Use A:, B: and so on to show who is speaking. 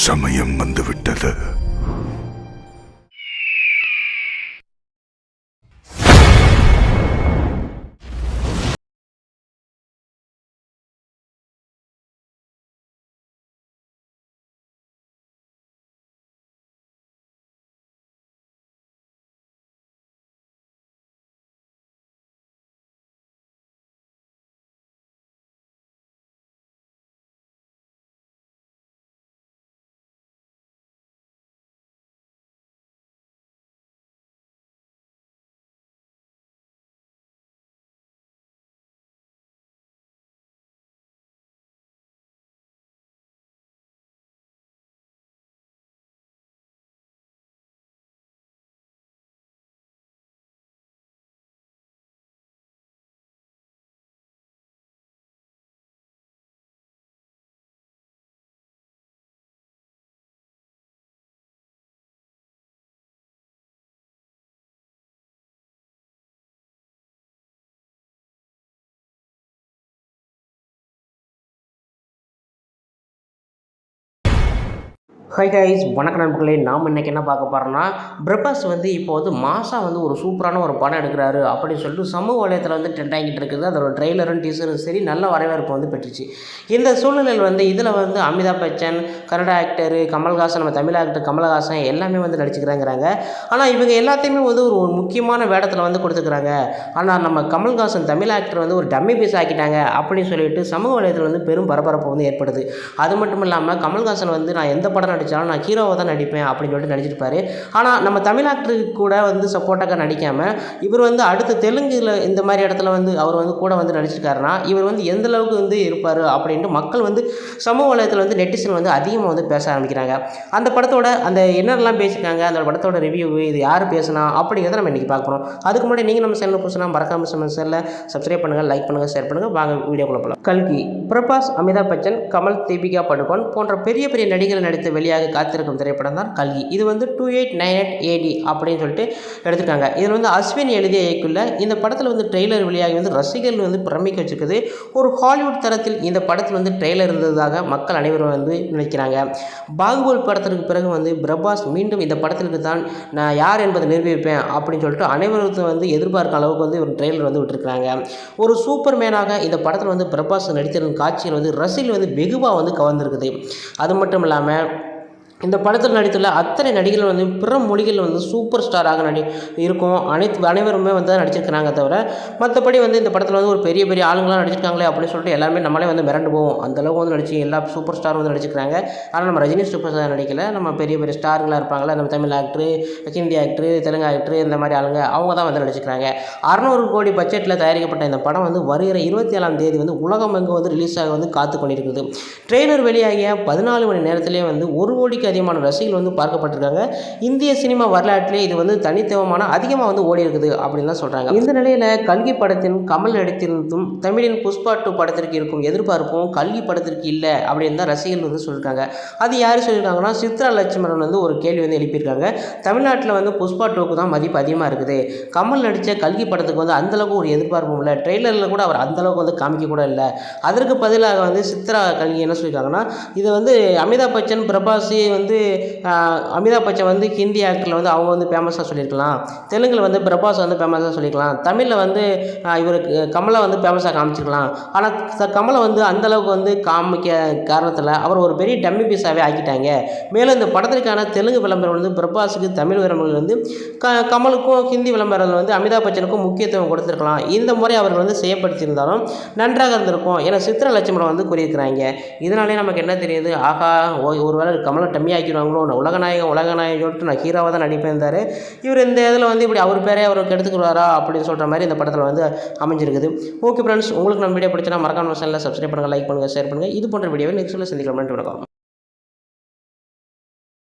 A: சமயம் வந்துவிட்டது.
B: Hi guys, வணக்கம் நண்பர்களே. நாம் இன்றைக்கி என்ன பார்க்க போகிறோம்னா, பிரபாஸ் வந்து இப்போ வந்து மாசா வந்து ஒரு சூப்பரான ஒரு படம் எடுக்கிறாரு அப்படின்னு சொல்லிட்டு சமூக வலையத்தில் வந்து ட்ரெண்ட் ஆகிட்டு இருக்குது. அதோட ட்ரெய்லரும் டீசரும் சரி நல்ல வரவேற்பு வந்து பெற்றுச்சு. இந்த சூழ்நிலையில் வந்து இதில் வந்து அமிதாப் பச்சன், கன்னட ஆக்டரு கமல்ஹாசன், நம்ம தமிழ் ஆக்டர் கமல்ஹாசன் எல்லாமே வந்து நடிச்சுக்கிறாங்கிறாங்க. ஆனால் இவங்க எல்லாத்தையுமே வந்து ஒரு முக்கியமான வேடத்தில் வந்து கொடுத்துக்கிறாங்க. ஆனால் நம்ம கமல்ஹாசன் தமிழ் ஆக்டர் வந்து ஒரு டம்மி பீஸ் ஆக்கிட்டாங்க அப்படின்னு சொல்லிட்டு சமூக வலையத்தில் வந்து பெரும் பரபரப்பு வந்து ஏற்படுது. அது மட்டும் இல்லாமல் கமல்ஹாசன் வந்து நான் எந்த படம் நடித்தாலும் நான் ஹீரோவை தான் நடிப்பேன் அப்படின்னு சொல்லிட்டு நடிச்சிருப்பாரு. ஆனால் நம்ம தமிழ் ஆக்டருக்கு கூட வந்து சப்போர்ட்டாக நடிக்காமல் இவர் வந்து அடுத்த தெலுங்குல இந்த மாதிரி இடத்துல வந்து அவர் வந்து கூட வந்து நடிச்சிருக்காருன்னா இவர் வந்து எந்த அளவுக்கு வந்து இருப்பார் அப்படின்ட்டு மக்கள் வந்து சமூக வலையத்தில் வந்து நெட்டிசன் வந்து அதிகமாக வந்து பேச ஆரம்பிக்கிறாங்க. அந்த படத்தோட அந்த என்னெல்லாம் பேசியிருக்காங்க, அந்த படத்தோட ரிவ்யூ, இது யார் பேசினா அப்படிங்கிறத நம்ம இன்றைக்கி பார்க்குறோம். அதுக்கு முன்னாடி நீங்கள் நம்ம சேனல் புதுசுனா மறக்காம நம்ம சேனலை சப்ஸ்கிரைப் பண்ணுங்கள், லைக் பண்ணுங்கள், ஷேர் பண்ணுங்கள். வாங்க வீடியோக்குள்ள போகலாம். கல்கி. பிரபாஸ், அமிதாப் பச்சன், கமல், தீபிகா படுகோன் போன்ற பெரிய பெரிய நடிகர்கள் நடித்த வெளியாக காத்திருக்கும் திரைப்படம் தான் கல்கி. இது வந்து 2898 AD அப்படின்னு சொல்லிட்டு எடுத்திருக்காங்க. இதில் வந்து அஸ்வின் எழுதிய இயக்குள்ள இந்த படத்தில் வந்து ட்ரெய்லர் வெளியாகி வந்து ரசிகர்கள் வந்து பிரமிக்க வச்சிருக்குது. ஒரு ஹாலிவுட் தரத்தில் இந்த படத்தில் வந்து ட்ரெய்லர் இருந்ததாக மக்கள் அனைவரும் வந்து நினைக்கிறாங்க. பாகுபலி படத்திற்கு பிறகு வந்து பிரபாஸ் மீண்டும் இந்த படத்திற்கு தான் நான் யார் என்பதை நிரூபிப்பேன் அப்படின்னு சொல்லிட்டு அனைவரும் வந்து எதிர்பார்க்கும் அளவுக்கு வந்து ஒரு ட்ரெய்லர் வந்து விட்டுருக்காங்க. ஒரு சூப்பர் மேனாக இந்த படத்தில் வந்து பிரபாஸ் நடித்திருந்த காட்சியில் வந்து ரசிகர்கள் வந்து வெகுவாக வந்து கவர்ந்துருக்குது. அது மட்டும் இல்லாமல் இந்த படத்தில் நடித்துள்ள அத்தனை நடிகர்கள் வந்து பிற மொழிகள் வந்து சூப்பர் ஸ்டாராக இருக்கும். அனைவருமே வந்து நடிச்சிருக்கிறாங்க. தவிர மற்றபடி வந்து இந்த படத்தில் வந்து ஒரு பெரிய பெரிய ஆளுங்களாம் நடிச்சிருக்காங்களே அப்படின்னு சொல்லிட்டு எல்லாருமே நம்மளே வந்து மிரண்டு போவோம். அந்தளவுக்கு வந்து நடிச்சு எல்லா சூப்பர் ஸ்டாரும் வந்து நடிச்சிருக்காங்க. ஆனால் நம்ம ரஜினி சூப்பர் ஸ்டார் நடிக்கல. நம்ம பெரிய பெரிய ஸ்டாருங்களாக இருப்பாங்களே, நம்ம Tamil actor, Hindi actor, Telugu actor, இந்த மாதிரி ஆளுங்க அவங்க தான் வந்து நடிச்சிருக்காங்க. 600 கோடி பட்ஜெட்டில் தயாரிக்கப்பட்ட இந்த படம் வந்து வருகிற 27ஆம் தேதி வந்து உலகமெங்கும் வந்து ரிலீஸ் ஆக வந்து காத்து கொண்டிருக்குது. ட்ரெய்லர் வெளியாகிய 14 மணி நேரத்திலேயே வந்து 1 கோடிக்கு அதிகமான ரசிகர்கள் வந்து பார்க்கப்பட்டிருக்காங்க. இந்திய சினிமா வரலாற்றிலே இது வந்து தனித்துவமான அதிகமாக வந்து ஓடி இருக்குது அப்படின்னு தான் சொல்கிறாங்க. இந்த நிலையில் கல்கி படத்தின் கமல் நடித்திருந்தும் தமிழின் புஷ்பா 2 படத்திற்கு இருக்கும் எதிர்பார்ப்பும் கல்கி படத்திற்கு இல்லை அப்படின்னு தான் ரசிகர்கள் வந்து சொல்லியிருக்காங்க. அது யார் சொல்லியிருக்காங்கன்னா, சித்ரா லட்சுமணன் வந்து ஒரு கேள்வி வந்து எழுப்பியிருக்காங்க. தமிழ்நாட்டில் வந்து புஷ்பா 2க்கு தான் மதிப்பு அதிகமாக இருக்குது. கமல் நடித்த கல்கி படத்துக்கு வந்து அந்தளவுக்கு ஒரு எதிர்பார்ப்பும் இல்லை. ட்ரெய்லரில் கூட அவர் அந்தளவுக்கு வந்து காமிக்க கூட இல்லை. அதற்கு பதிலாக வந்து சித்ரா கல்கி என்ன சொல்லியிருக்காங்கன்னா, இது வந்து அமிதாப் பச்சன், பிரபாஸ் வந்து அமிதாப் பச்சன் வந்து ஹிந்தி ஆக்டரில் வந்து அவங்க வந்து ஃபேமஸாக சொல்லியிருக்கலாம். தெலுங்கில் வந்து பிரபாஸ் வந்து ஃபேமஸாக சொல்லியிருக்கலாம். தமிழில் வந்து இவருக்கு கமலை வந்து ஃபேமஸாக காமிச்சிருக்கலாம். ஆனால் கமலை வந்து அந்தளவுக்கு வந்து காமிக்க காரணத்தில் அவர் ஒரு பெரிய டம்மி பீஸாகவே ஆக்கிட்டாங்க. மேலும் இந்த படத்திற்கான தெலுங்கு விளம்பரம் வந்து பிரபாஸுக்கு, தமிழ் விளம்பரம் வந்து கமலுக்கும், ஹிந்தி விளம்பரம் வந்து அமிதாப் பச்சனுக்கும் முக்கியத்துவம் கொடுத்துருக்கலாம். இந்த முறை அவர்கள் வந்து செய்யப்படுத்தியிருந்தாலும் நன்றாக இருந்திருக்கும் என சித்ரா லட்சுமணன் வந்து கூறியிருக்கிறாங்க. இதனாலே நமக்கு என்ன தெரியுது, ஆகா ஒருவேளை கமலை டம்மி ஆக்கிடுவாங்களோ, உலகநாயகன் சொல்லிட்டு நான் ஹீரோவாக தான் நடிப்பேன்தார். இவர் இந்த இதில் வந்து இப்படி அவர் பேரே அவருக்கு எடுத்துக்கிறாரா அப்படின்னு சொல்கிற மாதிரி இந்த படத்தில் வந்து அமைஞ்சிருக்குது. ஓகே ஃப்ரெண்ட்ஸ், உங்களுக்கு நம்ம வீடியோ பிடிச்சினா மறக்காம சேனலில் சப்ஸ்கிரைப் பண்ணுங்கள், லைக் பண்ணுங்கள், ஷேர் பண்ணுங்கள். இது போன்ற வீடியோவை நெக்ஸ்ட்டில் சந்திக்கலாம். நன்றி, வணக்கம்.